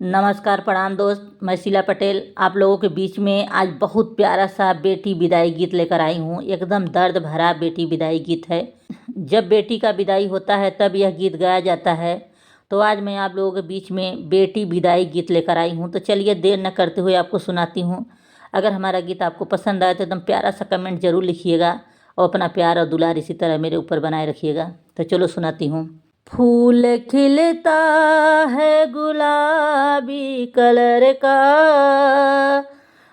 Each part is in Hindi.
नमस्कार, प्रणाम दोस्त। मैं शीला पटेल आप लोगों के बीच में आज बहुत प्यारा सा बेटी विदाई गीत लेकर आई हूँ। एकदम दर्द भरा बेटी विदाई गीत है। जब बेटी का विदाई होता है तब यह गीत गाया जाता है। तो आज मैं आप लोगों के बीच में बेटी विदाई गीत लेकर आई हूँ। तो चलिए देर न करते हुए आपको सुनाती हूँ। अगर हमारा गीत आपको पसंद आए तो एकदम प्यारा सा कमेंट ज़रूर लिखिएगा और अपना प्यार और दुलार इसी तरह मेरे ऊपर बनाए रखिएगा। तो चलो सुनाती हूँ। फूल खिलता है गुलाबी कलर का,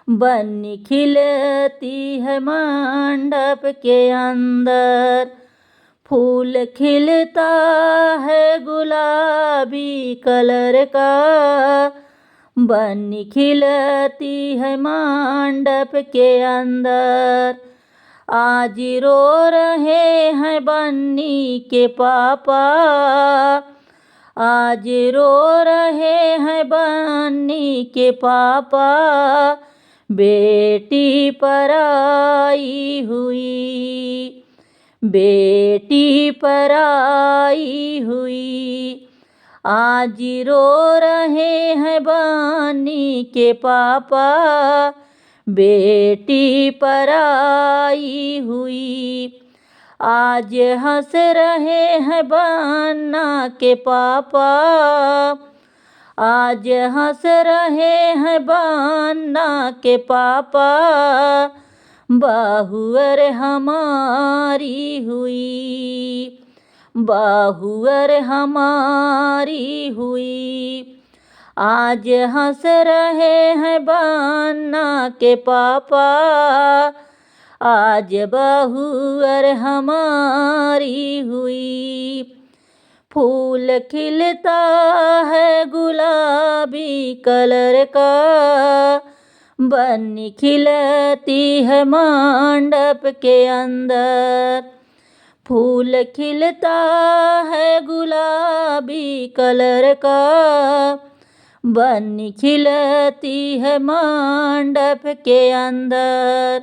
बन्नी खिलती है मंडप के अंदर। फूल खिलता है गुलाबी कलर का, बन्नी खिलती है मंडप के अंदर। आज रो रहे हैं बन्नी के पापा, आज रो रहे हैं बन्नी के पापा। बेटी पराई हुई, बेटी पराई हुई। आज रो रहे हैं बन्नी के पापा, बेटी पराई हुई। आज हंस रहे हैं बन्ना के पापा, आज हंस रहे हैं बन्ना के पापा। बहुअर हमारी हुई, बहुअर हमारी हुई। आज हंस रहे हैं बन्ना के पापा, आज बहुअर हमारी हुई। फूल खिलता है गुलाबी कलर का, बन्नी खिलती है मंडप के अंदर। फूल खिलता है गुलाबी कलर का, बन्नी खिलती है मंडप के अंदर।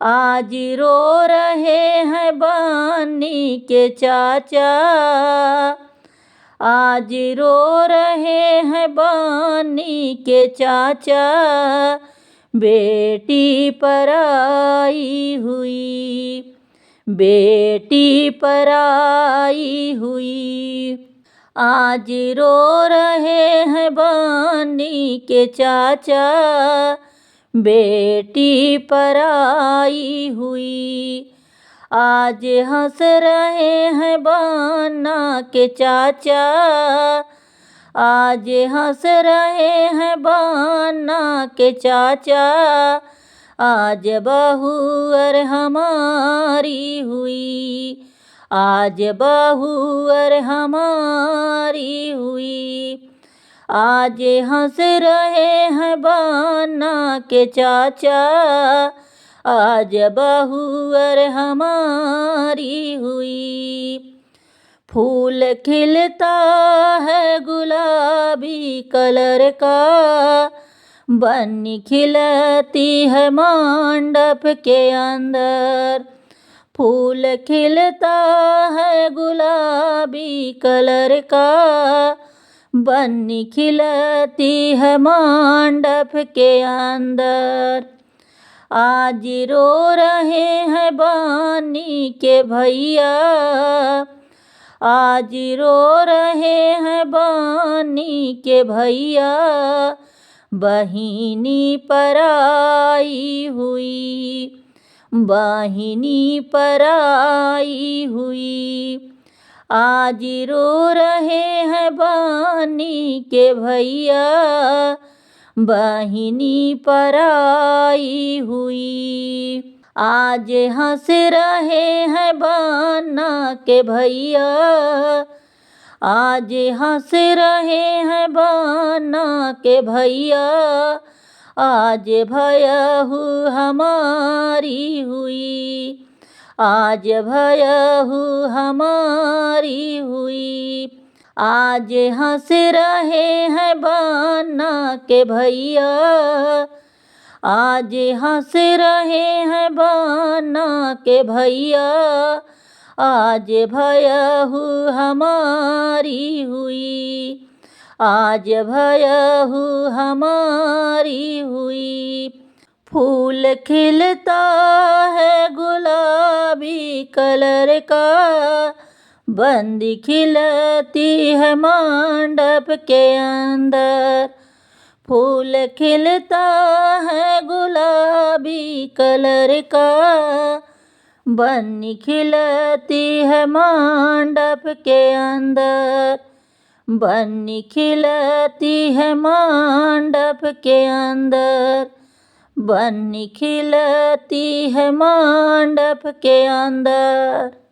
आज रो रहे हैं बन्नी के चाचा, आज रो रहे हैं बन्नी के चाचा। बेटी पराई हुई, बेटी पराई हुई। आज रो रहे हैं बन्नी के चाचा, बेटी पराई हुई। आज हंस रहे हैं बन्ना के चाचा, आज हंस रहे हैं बन्ना के चाचा। आज बहुअर हमारी हुई, आज बहुअर हमारी हुई। आज हंस रहे हैं बन्ना के चाचा, आज बहुअर हमारी हुई। फूल खिलता है गुलाबी कलर का, बन्नी खिलती है मंडप के अंदर। फूल खिलता है गुलाबी कलर का, बन्नी खिलती है मंडप के अंदर। आज रो रहे हैं बन्नी के भैया, आज रो रहे हैं बन्नी के भैया। बहिनी पराई हुई, बहिनी पराई हुई। आज रो रहे हैं बन्नी के भैया, बहिनी पराई हुई। आज हंस रहे हैं बन्ना के भैया, आज हंस रहे हैं बन्ना के भैया। आज भयहु हमारी हुई, आज भयहु हमारी हुई। आज हंस रहे हैं बन्ना के भैया, आज हंस रहे हैं बन्ना के भैया। आज भयहु हमारी हुई, आज भयहु हमारी हुई। फूल खिलता है गुलाबी कलर का, बंदी खिलती है मंडप के अंदर। फूल खिलता है गुलाबी कलर का, बन्नी खिलती है मंडप के अंदर। बन्नी खिलती है मंडप के अंदर। बन्नी खिलती है मंडप के अंदर।